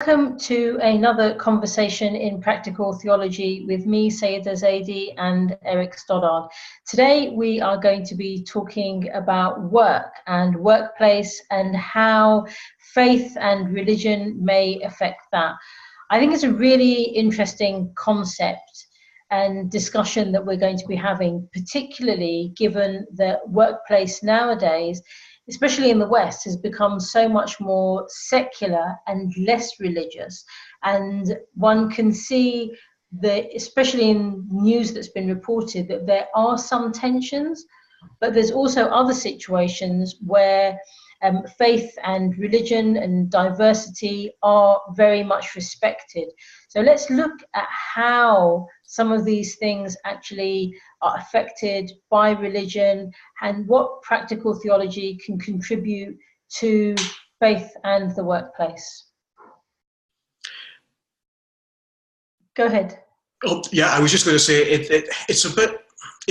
Welcome to another conversation in practical theology with me, Saiyyidah Zaidi and Eric Stoddart. Today we are going to be talking about work and workplace and how faith and religion may affect that. I think it's a really interesting concept and discussion that we're going to be having, particularly given that workplace nowadays, especially in the West, has become so much more secular and less religious. And one can see that, especially in news that's been reported, that there are some tensions, but there's also other situations where faith and religion and diversity are very much respected. So let's look at how some of these things actually are affected by religion and what practical theology can contribute to faith and the workplace. Go ahead. Oh, yeah, I was just going to say it's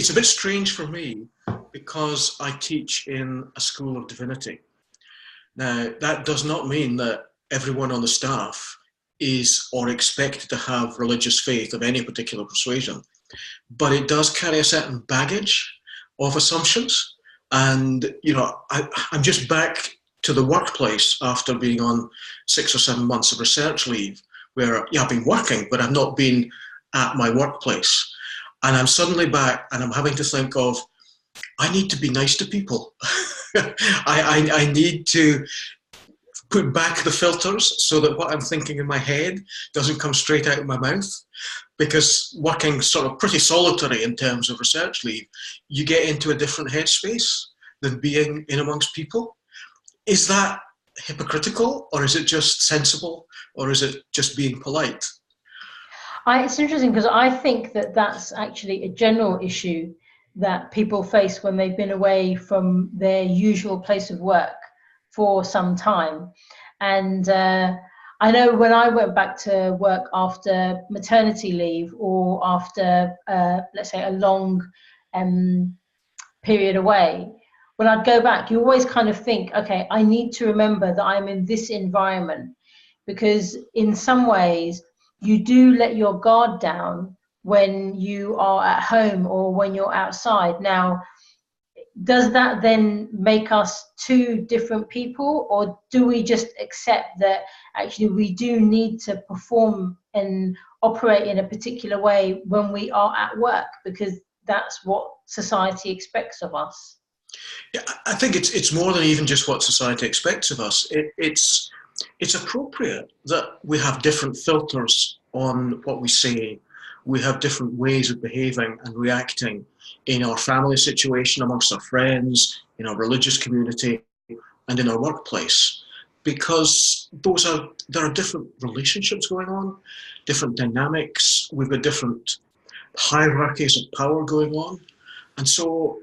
a bit strange for me because I teach in a school of divinity. Now, that does not mean that everyone on the staff is or expected to have religious faith of any particular persuasion, but it does carry a certain baggage of assumptions. And, you know, I'm just back to the workplace after being on 6 or 7 months of research leave, where, yeah, I've been working, but I've not been at my workplace. And I'm suddenly back and I'm having to think of, I need to be nice to people. I need to put back the filters so that what I'm thinking in my head doesn't come straight out of my mouth. Because working sort of pretty solitary in terms of research leave, you get into a different headspace than being in amongst people. Is that hypocritical, or is it just sensible, or is it just being polite? It's interesting because I think that that's actually a general issue that people face when they've been away from their usual place of work for some time. And I know when I went back to work after maternity leave or after, let's say, a long period away, when I'd go back, you always kind of think, okay, I need to remember that I'm in this environment, because in some ways you do let your guard down when you are at home or when you're outside. Now, does that then make us two different people, or do we just accept that actually we do need to perform and operate in a particular way when we are at work because that's what society expects of us? Yeah, I think it's more than even just what society expects of us. It's appropriate that we have different filters on what we say. We have different ways of behaving and reacting in our family situation, amongst our friends, in our religious community, and in our workplace, because there are different relationships going on, different dynamics. We've got different hierarchies of power going on, and so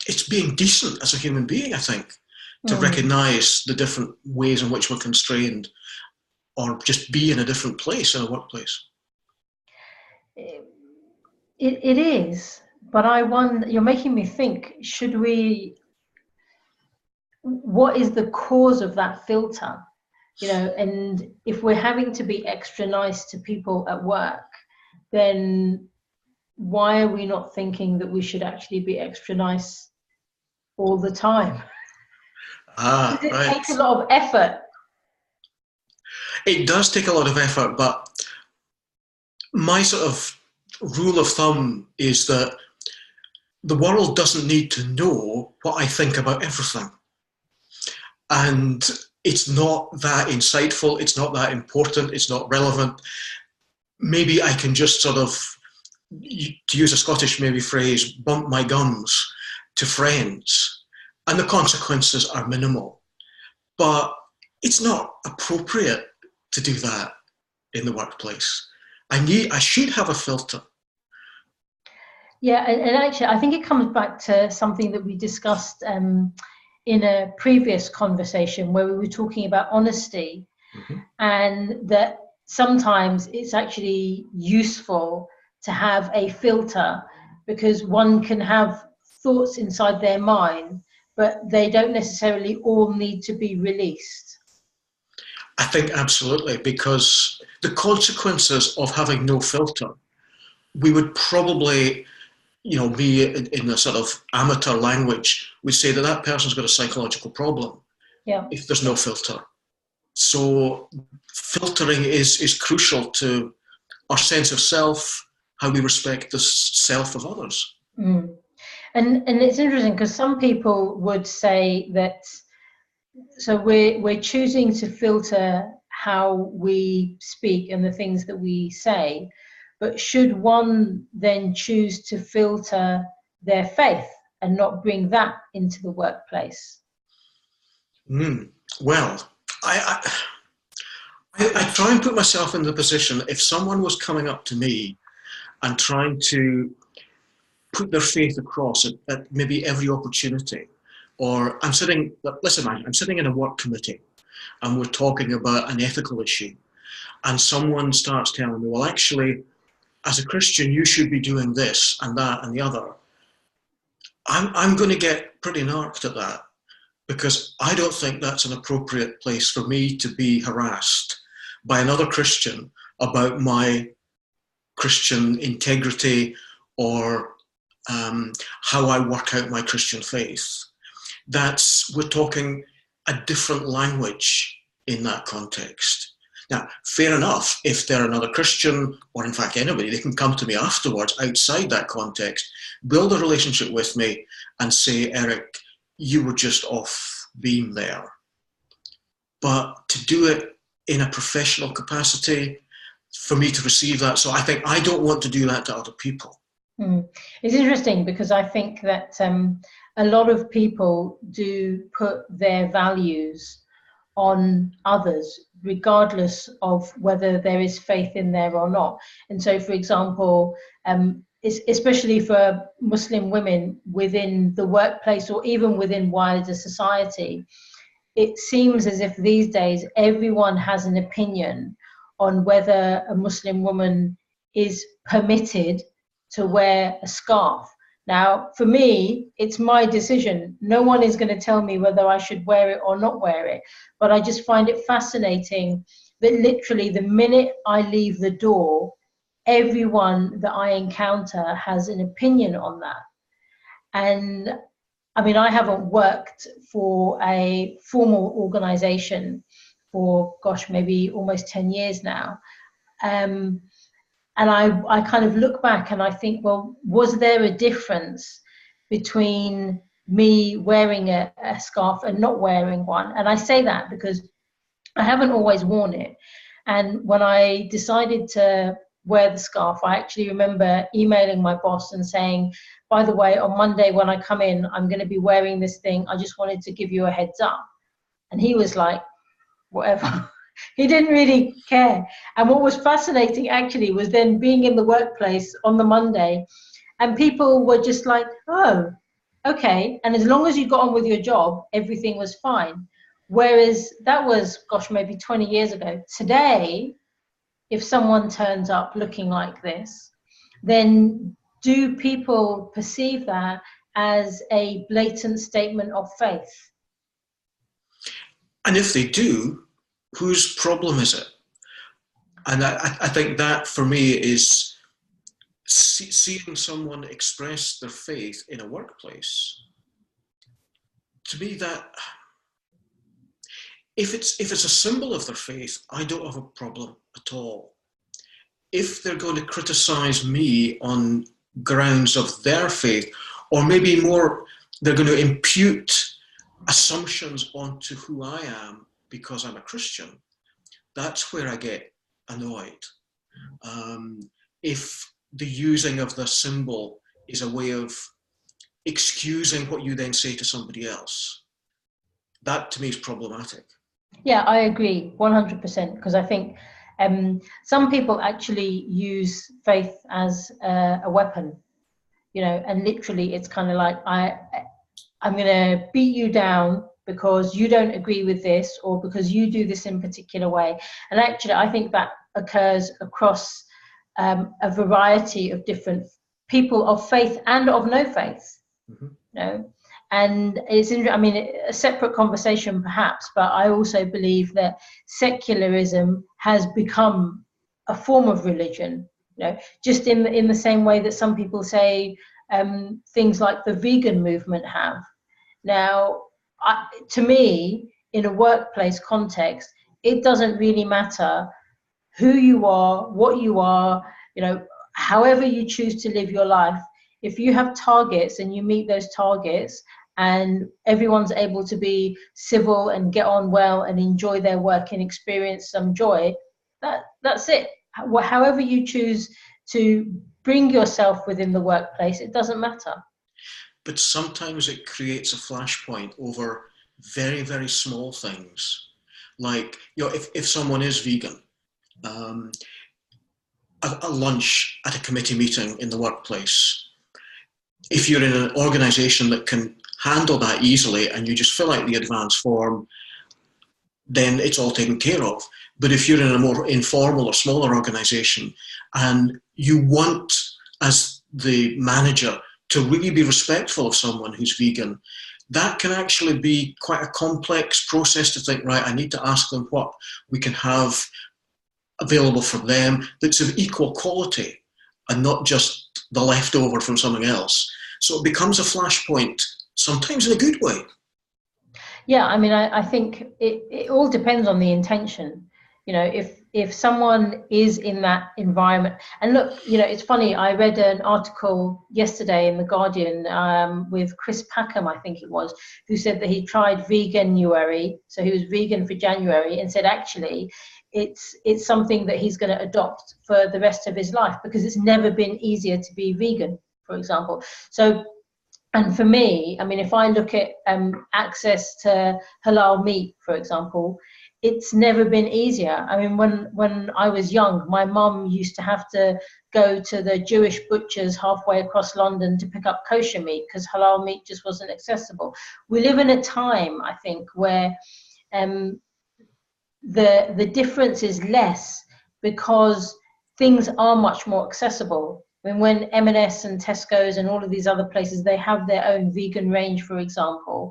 it's being decent as a human being, I think, to recognise the different ways in which we're constrained, or just be in a different place in a workplace. It is, but I wonder, you're making me think, what is the cause of that filter? You know, and if we're having to be extra nice to people at work, then why are we not thinking that we should actually be extra nice all the time? Does it take a lot of effort? It does take a lot of effort, but my sort of rule of thumb is that the world doesn't need to know what I think about everything. And it's not that insightful, it's not that important, it's not relevant. Maybe I can just sort of, to use a Scottish maybe phrase, bump my gums to friends, and the consequences are minimal. But it's not appropriate to do that in the workplace. I should have a filter. Yeah, and actually, I think it comes back to something that we discussed in a previous conversation where we were talking about honesty, and that sometimes it's actually useful to have a filter because one can have thoughts inside their mind, but they don't necessarily all need to be released. I think absolutely, because the consequences of having no filter, we would probably, be in a sort of amateur language, we say that that person's got a psychological problem if there's no filter. So filtering is crucial to our sense of self, how we respect the self of others. Mm. And it's interesting because some people would say that, so we're choosing to filter how we speak and the things that we say, but should one then choose to filter their faith and not bring that into the workplace? Well, I try and put myself in the position that if someone was coming up to me and trying to put their faith across at maybe every opportunity, or I'm sitting in a work committee and we're talking about an ethical issue, and someone starts telling me, well, actually, as a Christian, you should be doing this and that and the other. I'm going to get pretty narked at that, because I don't think that's an appropriate place for me to be harassed by another Christian about my Christian integrity or how I work out my Christian faith. We're talking a different language in that context. Now, fair enough, if they're another Christian, or in fact anybody, they can come to me afterwards outside that context, build a relationship with me and say, Eric, you were just off beam there. But to do it in a professional capacity, for me to receive that, so I think I don't want to do that to other people. It's interesting because I think that a lot of people do put their values on others, regardless of whether there is faith in there or not. And so, for example, especially for Muslim women within the workplace or even within wider society, it seems as if these days everyone has an opinion on whether a Muslim woman is permitted to wear a scarf. Now, for me, it's my decision. No one is going to tell me whether I should wear it or not wear it. But I just find it fascinating that literally the minute I leave the door, everyone that I encounter has an opinion on that. And I mean, I haven't worked for a formal organization for, maybe almost 10 years now. And I kind of look back and I think, well, was there a difference between me wearing a scarf and not wearing one? And I say that because I haven't always worn it. And when I decided to wear the scarf, I actually remember emailing my boss and saying, by the way, on Monday when I come in, I'm going to be wearing this thing. I just wanted to give you a heads up. And he was like, whatever. He didn't really care. And what was fascinating actually was then being in the workplace on the Monday and people were just like, oh, okay. And as long as you got on with your job, everything was fine. Whereas that was, maybe 20 years ago. Today, if someone turns up looking like this, then do people perceive that as a blatant statement of faith? And if they do, whose problem is it? And I think that for me is seeing someone express their faith in a workplace. To me, that if it's a symbol of their faith, I don't have a problem at all. If they're going to criticize me on grounds of their faith, or maybe more, they're going to impute assumptions onto who I am because I'm a Christian, that's where I get annoyed. If the using of the symbol is a way of excusing what you then say to somebody else, that to me is problematic. Yeah, I agree 100%, because I think some people actually use faith as a weapon, and literally it's kind of like, I'm going to beat you down because you don't agree with this or because you do this in a particular way. And actually, I think that occurs across a variety of different people of faith and of no faith. And it's I mean, a separate conversation perhaps, but I also believe that secularism has become a form of religion, you know, just in the same way that some people say things like the vegan movement have. Now, to me, in a workplace context, it doesn't really matter who you are, what you are, you know, however you choose to live your life. If you have targets and you meet those targets and everyone's able to be civil and get on well and enjoy their work and experience some joy, that's it. However you choose to bring yourself within the workplace, it doesn't matter. But sometimes it creates a flashpoint over very, very small things. Like, you know, if someone is vegan, a lunch at a committee meeting in the workplace, if you're in an organisation that can handle that easily and you just fill out the advance form, then it's all taken care of. But if you're in a more informal or smaller organisation and you want, as the manager, to really be respectful of someone who's vegan, that can actually be quite a complex process to think, right, I need to ask them what we can have available for them that's of equal quality and not just the leftover from something else. So it becomes a flashpoint, sometimes in a good way. Yeah, I mean, I think it all depends on the intention. You know, if someone is in that environment, and look, you know, it's funny, I read an article yesterday in The Guardian with Chris Packham, I think it was, who said that he tried Veganuary, so he was vegan for January, and said actually it's something that he's going to adopt for the rest of his life because it's never been easier to be vegan, for example. So, and for me, I mean, if I look at access to halal meat, for example, it's never been easier. I mean, when I was young, my mum used to have to go to the Jewish butchers halfway across London to pick up kosher meat because halal meat just wasn't accessible. We live in a time, I think, where the difference is less because things are much more accessible. I mean, when M&S and Tesco's and all of these other places, they have their own vegan range, for example,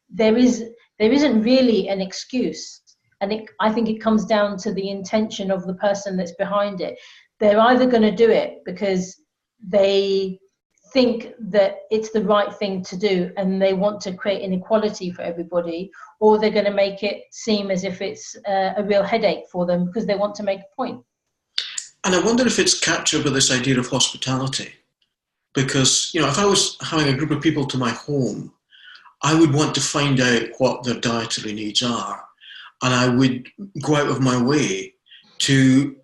there isn't really an excuse. And I think it comes down to the intention of the person that's behind it. They're either going to do it because they think that it's the right thing to do and they want to create inequality for everybody, or they're going to make it seem as if it's a real headache for them because they want to make a point. And I wonder if it's captured by this idea of hospitality. Because, you know, if I was having a group of people to my home, I would want to find out what their dietary needs are. And I would go out of my way to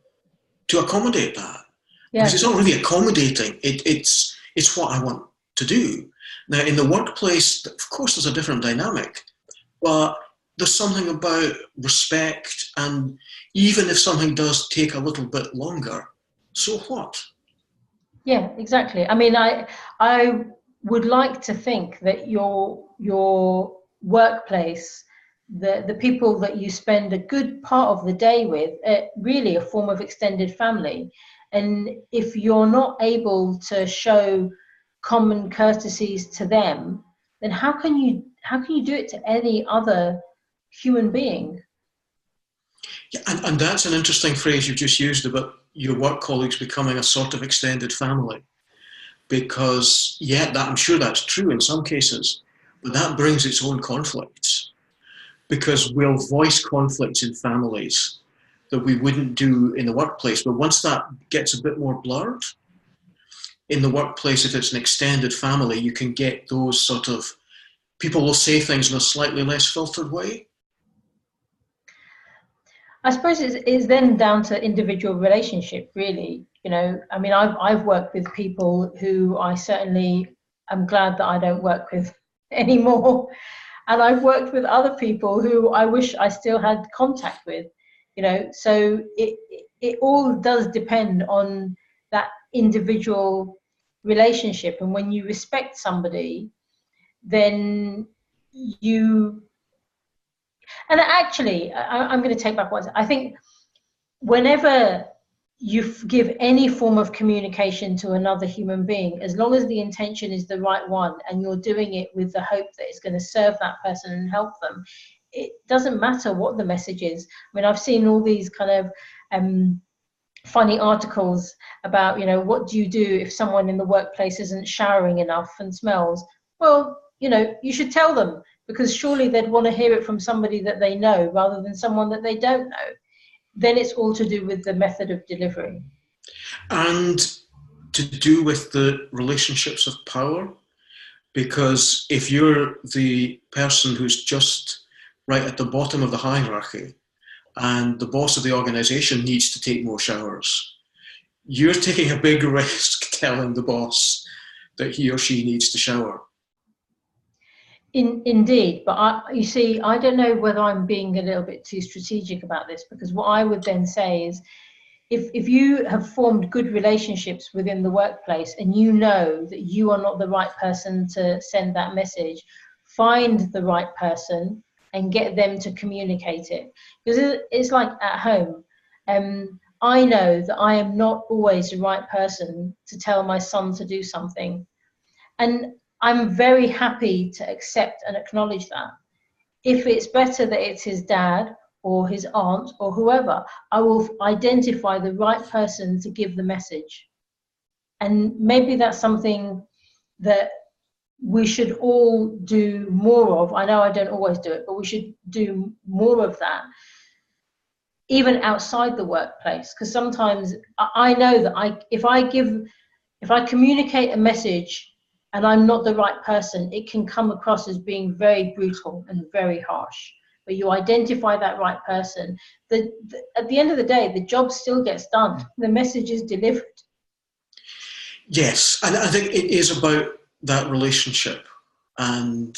accommodate that. Yeah. Because it's not really accommodating. It's what I want to do. Now, in the workplace, of course, there's a different dynamic. But there's something about respect, and even if something does take a little bit longer, so what? Yeah, exactly. I mean, I would like to think that your workplace, the people that you spend a good part of the day with, are really a form of extended family. And if you're not able to show common courtesies to them, then how can you do it to any other human being? Yeah, and that's an interesting phrase you just used about your work colleagues becoming a sort of extended family. Because, yeah, I'm sure that's true in some cases, but that brings its own conflicts. Because we'll voice conflicts in families that we wouldn't do in the workplace. But once that gets a bit more blurred, in the workplace, if it's an extended family, you can get those sort of, people will say things in a slightly less filtered way. I suppose it's then down to individual relationship, really. You know, I mean, I've worked with people who I certainly am glad that I don't work with anymore. And I've worked with other people who I wish I still had contact with, you know. So it all does depend on that individual relationship. And when you respect somebody, then you... And actually, I'm going to take back what I think. Whenever you give any form of communication to another human being, as long as the intention is the right one and you're doing it with the hope that it's going to serve that person and help them, it doesn't matter what the message is. I mean, I've seen all these kind of funny articles about, you know, what do you do if someone in the workplace isn't showering enough and smells? Well, you know, you should tell them, because surely they'd want to hear it from somebody that they know rather than someone that they don't know. Then it's all to do with the method of delivery. And to do with the relationships of power, because if you're the person who's just right at the bottom of the hierarchy and the boss of the organization needs to take more showers, you're taking a big risk telling the boss that he or she needs to shower. Indeed, but you see, I don't know whether I'm being a little bit too strategic about this, because what I would then say is, if you have formed good relationships within the workplace and you know that you are not the right person to send that message, find the right person and get them to communicate it. Because it's like at home. I know that I am not always the right person to tell my son to do something. And I'm very happy to accept and acknowledge that. If it's better that it's his dad or his aunt or whoever, I will identify the right person to give the message. And maybe that's something that we should all do more of. I know I don't always do it, but we should do more of that, even outside the workplace. Because sometimes I know that if I communicate a message and I'm not the right person, it can come across as being very brutal and very harsh. But you identify that right person, at the end of the day, the job still gets done. The message is delivered. Yes, and I think it is about that relationship and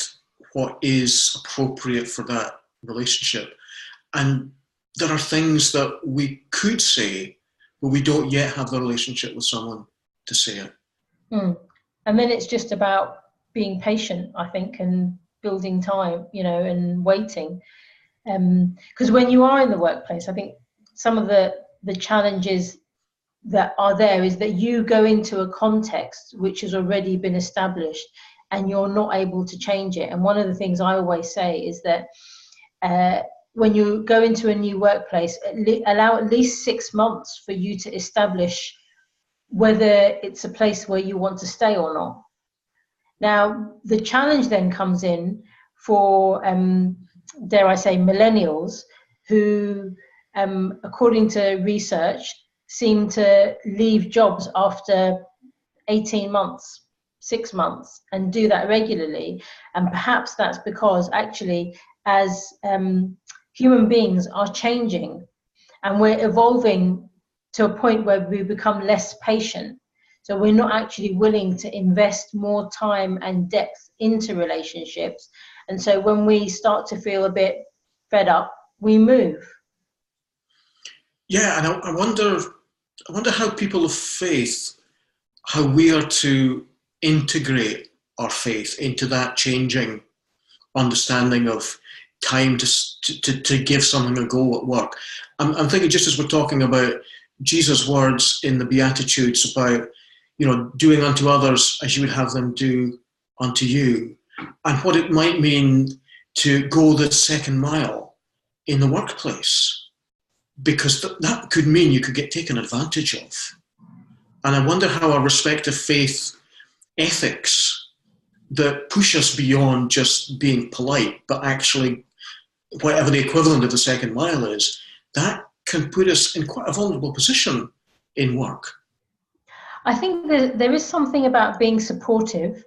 what is appropriate for that relationship. And there are things that we could say, but we don't yet have the relationship with someone to say it. And then it's just about being patient, I think, and building time, you know, and waiting. Because when you are in the workplace, I think some of the challenges that are there is that you go into a context which has already been established and you're not able to change it. And one of the things I always say is that when you go into a new workplace, allow at least 6 months for you to establish whether it's a place where you want to stay or not. Now, the challenge then comes in for, dare I say, millennials who, according to research, seem to leave jobs after 18 months, 6 months, and do that regularly. And perhaps that's because actually, as human beings are changing and we're evolving to a point where we become less patient. So we're not actually willing to invest more time and depth into relationships. And so when we start to feel a bit fed up, we move. Yeah, and I wonder how people of faith, how we are to integrate our faith into that changing understanding of time to give something a go at work. I'm thinking, just as we're talking about Jesus' words in the Beatitudes about, you know, doing unto others as you would have them do unto you, and what it might mean to go the second mile in the workplace, because that could mean you could get taken advantage of. And I wonder how our respective faith ethics that push us beyond just being polite, but actually whatever the equivalent of the second mile is, that can put us in quite a vulnerable position in work. I think there is something about being supportive.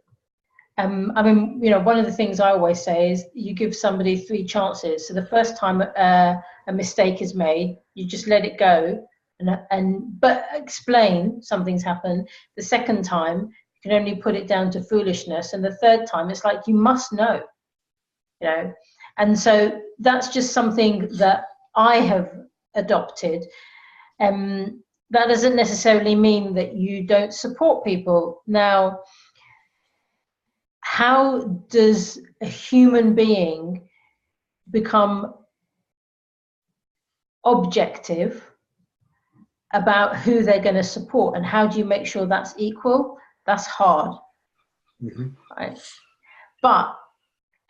I mean, you know, one of the things I always say is you give somebody 3 chances. So the first time a mistake is made, you just let it go, but explain something's happened. The second time, you can only put it down to foolishness, and the third time, it's like you must know, you know. And so that's just something that I have adopted. That doesn't necessarily mean that you don't support people. Now, how does a human being become objective about who they're going to support, and how do you make sure that's equal? That's hard, right? But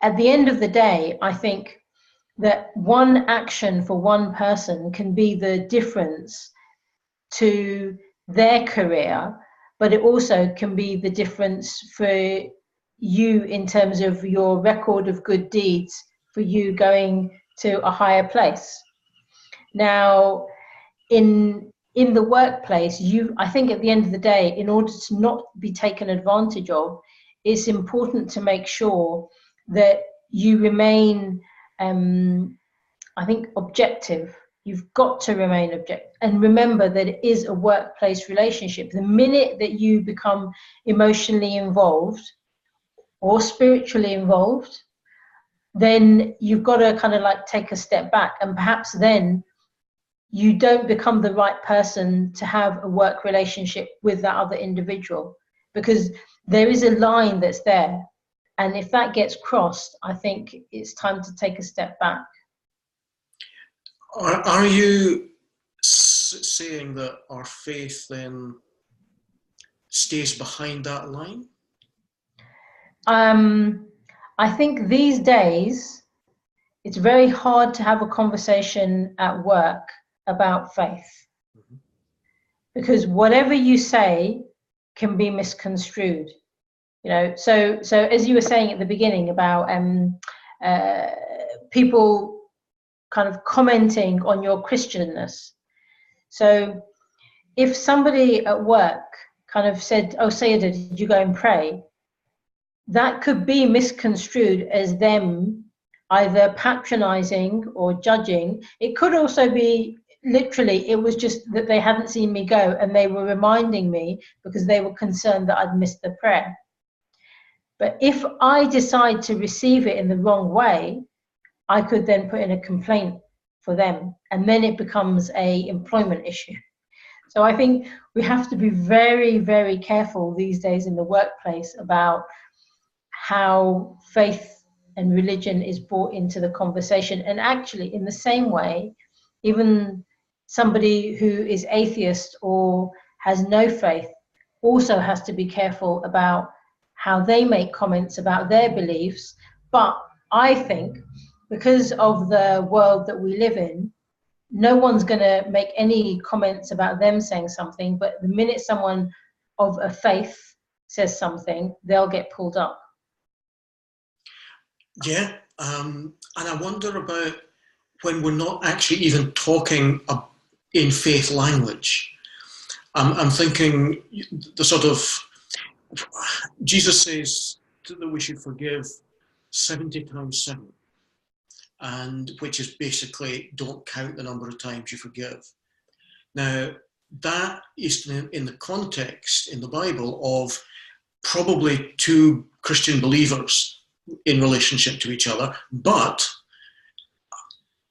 at the end of the day, I think that one action for one person can be the difference to their career, but it also can be the difference for you in terms of your record of good deeds, for you going to a higher place. Now, in the workplace, I think at the end of the day, in order to not be taken advantage of, it's important to make sure that you remain, I think, objective. You've got to remain objective, and remember that it is a workplace relationship. The minute that you become emotionally involved or spiritually involved, then you've got to kind of like take a step back, and perhaps then you don't become the right person to have a work relationship with that other individual, because there is a line that's there. And if that gets crossed, I think it's time to take a step back. Are you saying that our faith then stays behind that line? I think these days it's very hard to have a conversation at work about faith, because whatever you say can be misconstrued. You know, so as you were saying at the beginning about people kind of commenting on your Christianness. So if somebody at work kind of said, "Oh, Sayyyidah, did you go and pray?" that could be misconstrued as them either patronizing or judging. It could also be literally, it was just that they hadn't seen me go and they were reminding me because they were concerned that I'd missed the prayer. But if I decide to receive it in the wrong way, I could then put in a complaint for them, and then it becomes an employment issue. So I think we have to be very, very careful these days in the workplace about how faith and religion is brought into the conversation. And actually, in the same way, even somebody who is atheist or has no faith also has to be careful about how they make comments about their beliefs. But I think because of the world that we live in, no one's going to make any comments about them saying something, but the minute someone of a faith says something, they'll get pulled up. Yeah, and I wonder about when we're not actually even talking in faith language. I'm thinking the sort of, Jesus says that we should forgive 70 times 7, and which is basically don't count the number of times you forgive. Now, that is in the context in the Bible of probably two Christian believers in relationship to each other, but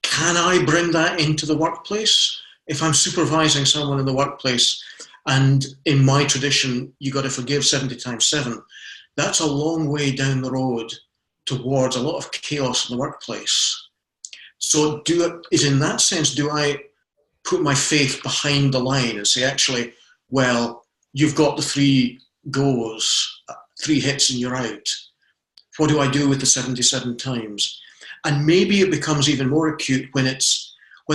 can I bring that into the workplace? If I'm supervising someone in the workplace and in my tradition, you got to forgive 70 times 7, that's a long way down the road towards a lot of chaos in the workplace. So is in that sense, do I put my faith behind the line and say, actually, well, you've got the 3 goes, 3 hits and you're out. What do I do with the 77 times? And maybe it becomes even more acute when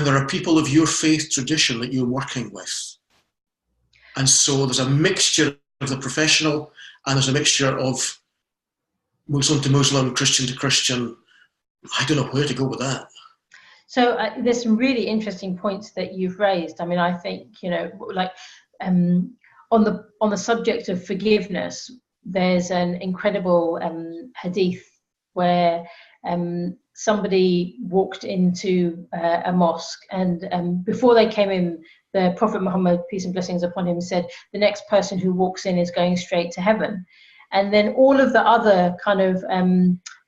there are people of your faith tradition that you're working with. And so there's a mixture of the professional and there's a mixture of Muslim to Muslim, Christian to Christian. I don't know where to go with that. So there's some really interesting points that you've raised. I mean, I think, you know, like on the subject of forgiveness, there's an incredible hadith where somebody walked into a mosque, and before they came in, the Prophet Muhammad, peace and blessings upon him, said the next person who walks in is going straight to heaven. And then all of the other kind of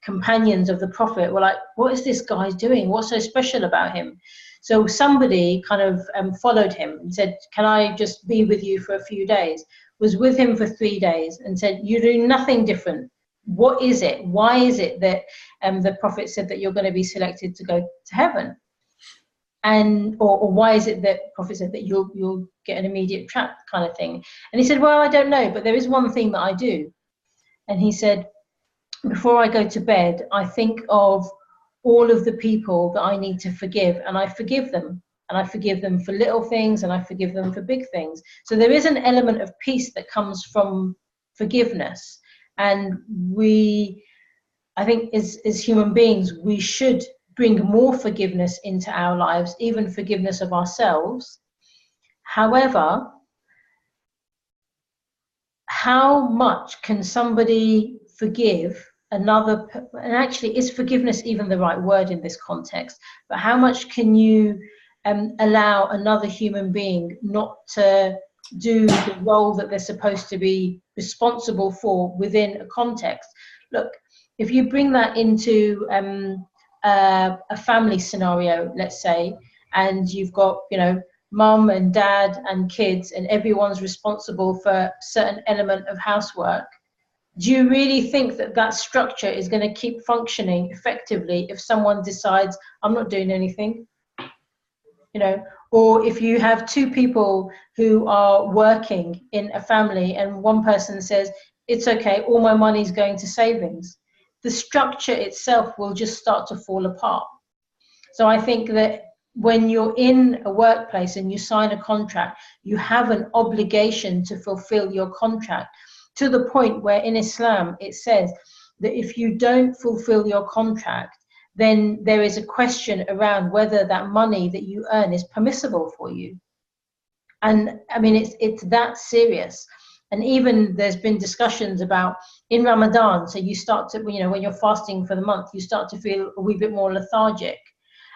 companions of the Prophet were like, what is this guy doing? What's so special about him? So somebody kind of followed him and said, can I just be with you for a few days? Was with him for 3 days and said, you do nothing different. What is it? Why is it that the Prophet said that you're going to be selected to go to heaven? And or why is it that Prophet said that you'll get an immediate trap kind of thing? And he said, well, I don't know, but there is one thing that I do. And he said, before I go to bed, I think of all of the people that I need to forgive, and I forgive them. And I forgive them for little things, and I forgive them for big things. So there is an element of peace that comes from forgiveness. And I think as human beings, we should bring more forgiveness into our lives, even forgiveness of ourselves. However, how much can somebody forgive another? And actually, is forgiveness even the right word in this context? But how much can you allow another human being not to do the role that they're supposed to be responsible for within a context? Look, if you bring that into a family scenario, let's say, and you've got, mum and dad and kids, and everyone's responsible for a certain element of housework, do you really think that that structure is going to keep functioning effectively if someone decides, I'm not doing anything? Or if you have two people who are working in a family and one person says, it's okay, all my money's going to savings, the structure itself will just start to fall apart. So I think that when you're in a workplace and you sign a contract, you have an obligation to fulfill your contract, to the point where in Islam it says that if you don't fulfill your contract, then there is a question around whether that money that you earn is permissible for you. And I mean, it's that serious. And even there's been discussions about in Ramadan, so you start to, when you're fasting for the month, you start to feel a wee bit more lethargic.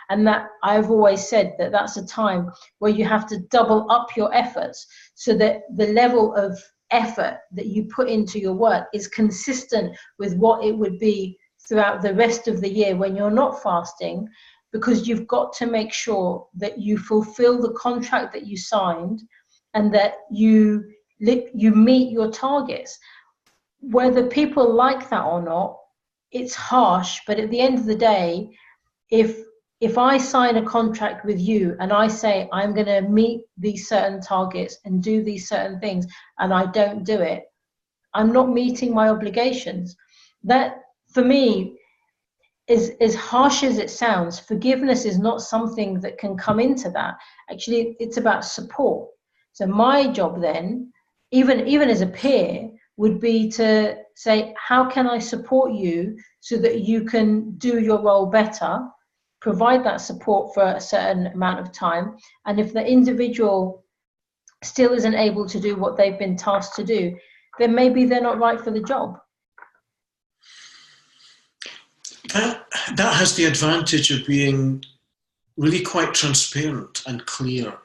And that I've always said that that's a time where you have to double up your efforts so that the level of effort that you put into your work is consistent with what it would be throughout the rest of the year when you're not fasting, because you've got to make sure that you fulfill the contract that you signed and that you meet your targets. Whether people like that or not, it's harsh, but at the end of the day, if I sign a contract with you and I say I'm going to meet these certain targets and do these certain things and I don't do it, I'm not meeting my obligations. That, for me, is as harsh as it sounds. Forgiveness is not something that can come into that. Actually, it's about support. So my job then, even as a peer, would be to say, how can I support you so that you can do your role better, provide that support for a certain amount of time. And if the individual still isn't able to do what they've been tasked to do, then maybe they're not right for the job. That has the advantage of being really quite transparent and clear.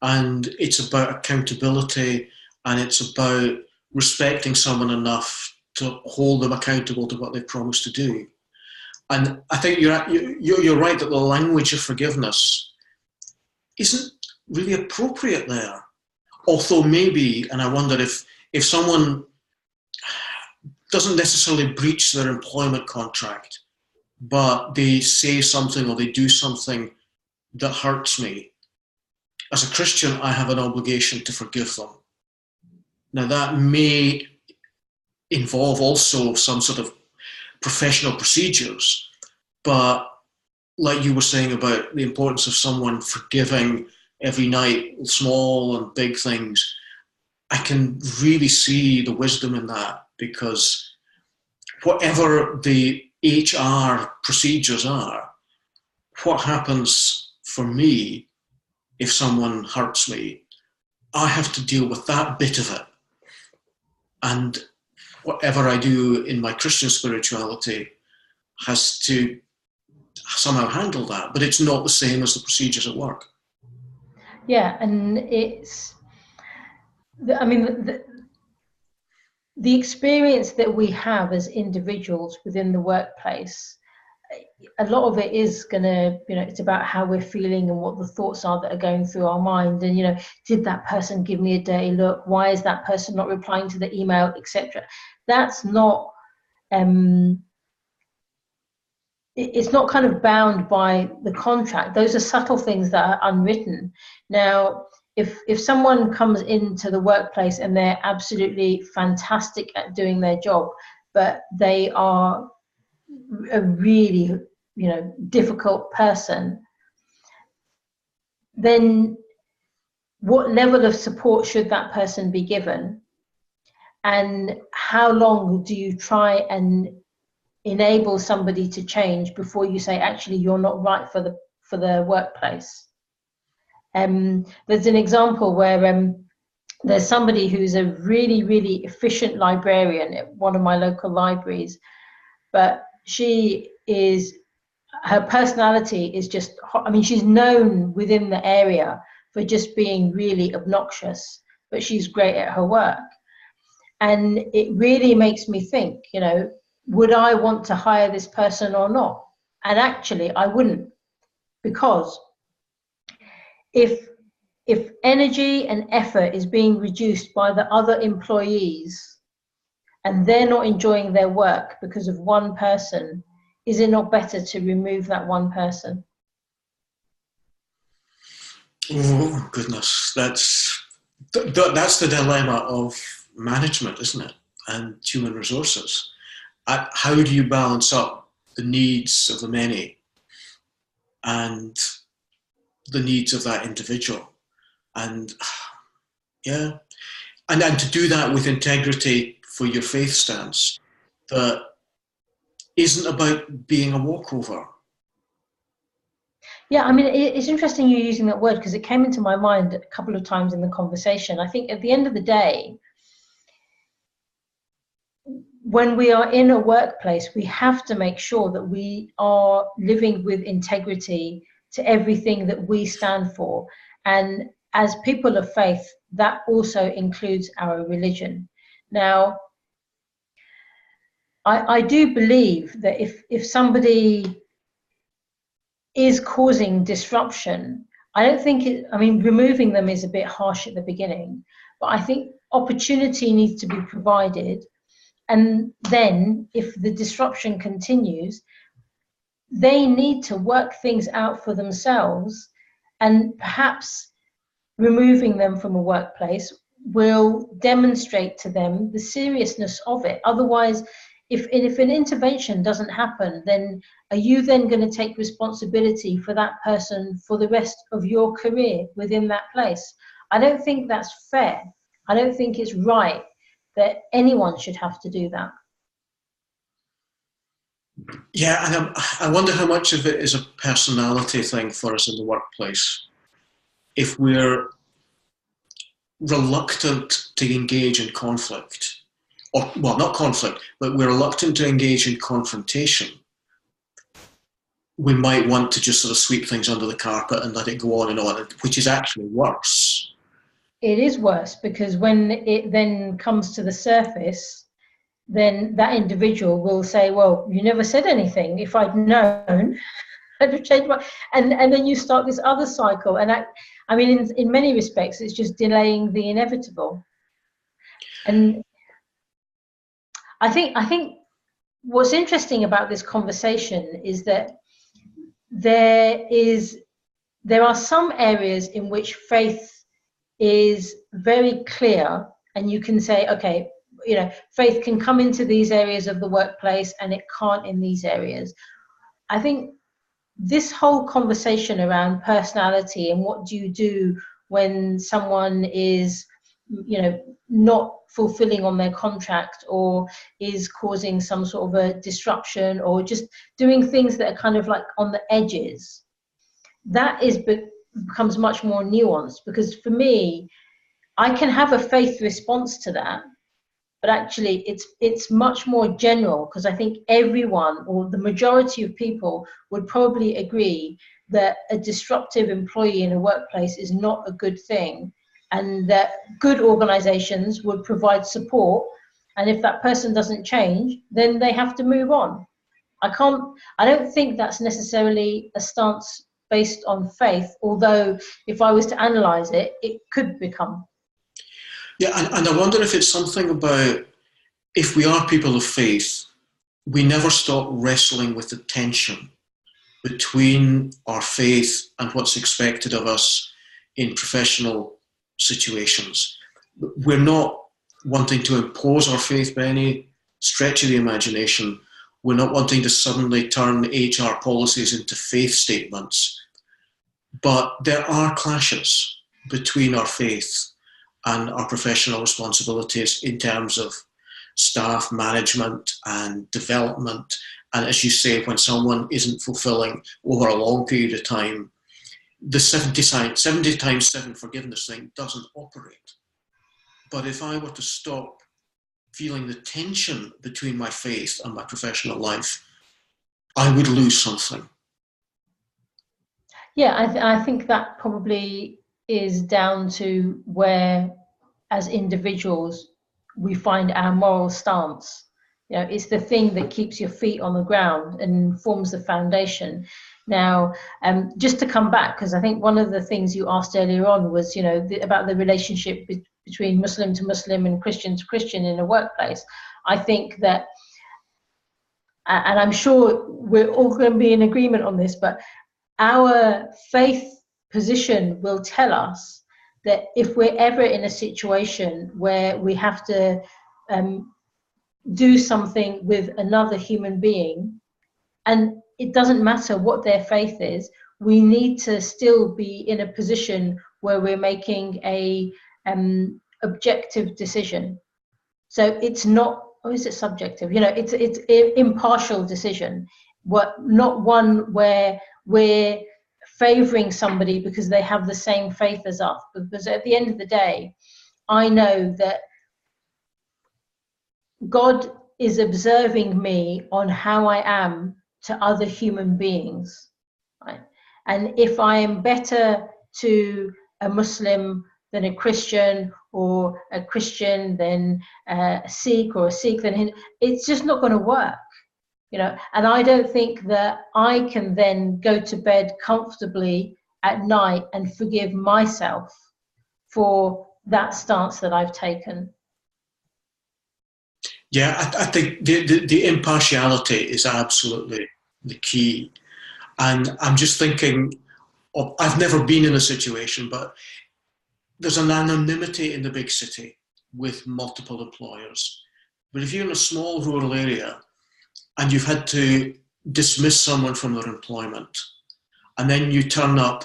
And it's about accountability, and it's about respecting someone enough to hold them accountable to what they promised to do. And I think you're right that the language of forgiveness isn't really appropriate there. Although maybe, and I wonder if someone doesn't necessarily breach their employment contract, but they say something or they do something that hurts me, as a Christian, I have an obligation to forgive them. Now that may involve also some sort of professional procedures, but like you were saying about the importance of someone forgiving every night, small and big things, I can really see the wisdom in that, because whatever the HR procedures are, what happens for me if someone hurts me, I have to deal with that bit of it. And whatever I do in my Christian spirituality has to somehow handle that, but it's not the same as the procedures at work. Yeah, and it's, I mean, the experience that we have as individuals within the workplace, a lot of it is going to, it's about how we're feeling and what the thoughts are that are going through our mind. And, did that person give me a dirty look? Why is that person not replying to the email, etc.? That's not, it's not kind of bound by the contract. Those are subtle things that are unwritten. Now, if someone comes into the workplace and they're absolutely fantastic at doing their job, but they are a really, difficult person, then what level of support should that person be given? And how long do you try and enable somebody to change before you say, actually, you're not right for the workplace? There's an example where there's somebody who's a really, really efficient librarian at one of my local libraries, but her personality is just, she's known within the area for just being really obnoxious, but she's great at her work. And it really makes me think, would I want to hire this person or not? And actually, I wouldn't, because if energy and effort is being reduced by the other employees and they're not enjoying their work because of one person, is it not better to remove that one person? Oh goodness, that's the dilemma of management, isn't it? And human resources. How do you balance up the needs of the many and the needs of that individual? And yeah, and to do that with integrity for your faith stance that isn't about being a walkover. Yeah, it's interesting you're using that word, because it came into my mind a couple of times in the conversation. I think at the end of the day, when we are in a workplace, we have to make sure that we are living with integrity to everything that we stand for. And as people of faith, that also includes our religion. Now, I do believe that if somebody is causing disruption, I don't think removing them is a bit harsh at the beginning, but I think opportunity needs to be provided. And then if the disruption continues, they need to work things out for themselves, and perhaps removing them from a workplace will demonstrate to them the seriousness of it. Otherwise, if an intervention doesn't happen, then are you then going to take responsibility for that person for the rest of your career within that place? I don't think that's fair. I don't think it's right that anyone should have to do that. Yeah, and I wonder how much of it is a personality thing for us in the workplace. If we're reluctant to engage in conflict, or, well, not conflict, but we're reluctant to engage in confrontation, we might want to just sort of sweep things under the carpet and let it go on, which is actually worse. It is worse, because when it then comes to the surface, then that individual will say, well, you never said anything. If I'd known, I'd have changed my... And then you start this other cycle. And in many respects, it's just delaying the inevitable. And I think what's interesting about this conversation is that there are some areas in which faith is very clear, and you can say, okay, faith can come into these areas of the workplace and it can't in these areas. I think this whole conversation around personality and what do you do when someone is, not fulfilling on their contract, or is causing some sort of a disruption, or just doing things that are kind of like on the edges, that becomes much more nuanced. Because for me, I can have a faith response to that, but actually it's much more general, because I think everyone, or the majority of people, would probably agree that a disruptive employee in a workplace is not a good thing, and that good organizations would provide support, and if that person doesn't change, then they have to move on. I don't think that's necessarily a stance based on faith, although if I was to analyze it, it could become. Yeah, and I wonder if it's something about, if we are people of faith, we never stop wrestling with the tension between our faith and what's expected of us in professional situations. We're not wanting to impose our faith by any stretch of the imagination. We're not wanting to suddenly turn HR policies into faith statements. But there are clashes between our faith and our professional responsibilities in terms of staff management and development. And as you say, when someone isn't fulfilling over a long period of time, the 70 times 7 forgiveness thing doesn't operate. But if I were to stop feeling the tension between my faith and my professional life, I would lose something. Yeah, I think that probably is down to where, as individuals, we find our moral stance. You know, it's the thing that keeps your feet on the ground and forms the foundation. Now, just to come back, because I think one of the things you asked earlier on was, you know, about the relationship between Muslim to Muslim and Christian to Christian in a workplace. I think that, and I'm sure we're all going to be in agreement on this, but our faith position will tell us that if we're ever in a situation where we have to do something with another human being, and it doesn't matter what their faith is, we need to still be in a position where we're making a objective decision. So it's not, or is it subjective? You know, it's an impartial decision. Not one where we're favoring somebody because they have the same faith as us. Because at the end of the day, I know that God is observing me on how I am to other human beings, right? And if I am better to a Muslim than a Christian, or a Christian than a Sikh, or a Sikh than Hindu, it's just not going to work, you know. And I don't think that I can then go to bed comfortably at night and forgive myself for that stance that I've taken. Yeah, I think the impartiality is absolutely the key. And I'm just thinking, I've never been in a situation, but there's an anonymity in the big city with multiple employers. But if you're in a small rural area and you've had to dismiss someone from their employment, and then you turn up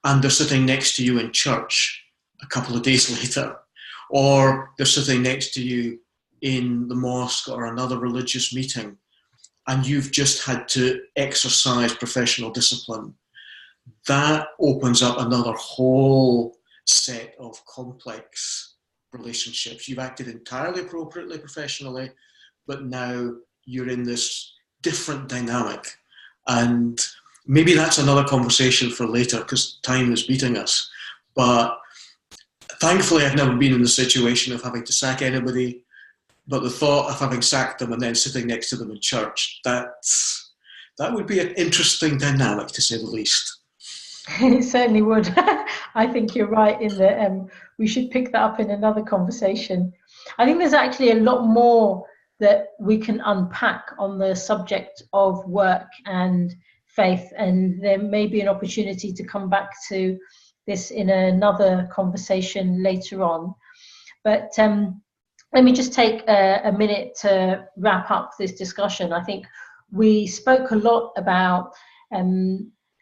and they're sitting next to you in church a couple of days later, or they're sitting next to you in the mosque or another religious meeting, and you've just had to exercise professional discipline, that opens up another whole set of complex relationships. You've acted entirely appropriately professionally, but now you're in this different dynamic. And maybe that's another conversation for later, because time is beating us. But thankfully, I've never been in the situation of having to sack anybody. But the thought of having sacked them and then sitting next to them in church, that would be an interesting dynamic, to say the least. It certainly would. I think you're right in that we should pick that up in another conversation. I think there's actually a lot more that we can unpack on the subject of work and faith, and there may be an opportunity to come back to this in another conversation later on. But let me just take a minute to wrap up this discussion. I think we spoke a lot about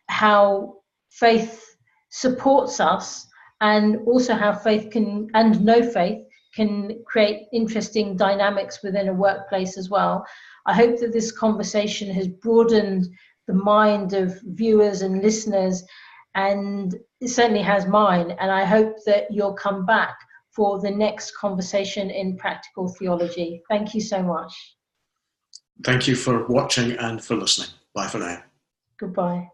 how faith supports us, and also how faith can, and no faith can, create interesting dynamics within a workplace as well. I hope that this conversation has broadened the mind of viewers and listeners, and it certainly has mine. And I hope that you'll come back for the next conversation in Practical Theology. Thank you so much. Thank you for watching and for listening. Bye for now. Goodbye.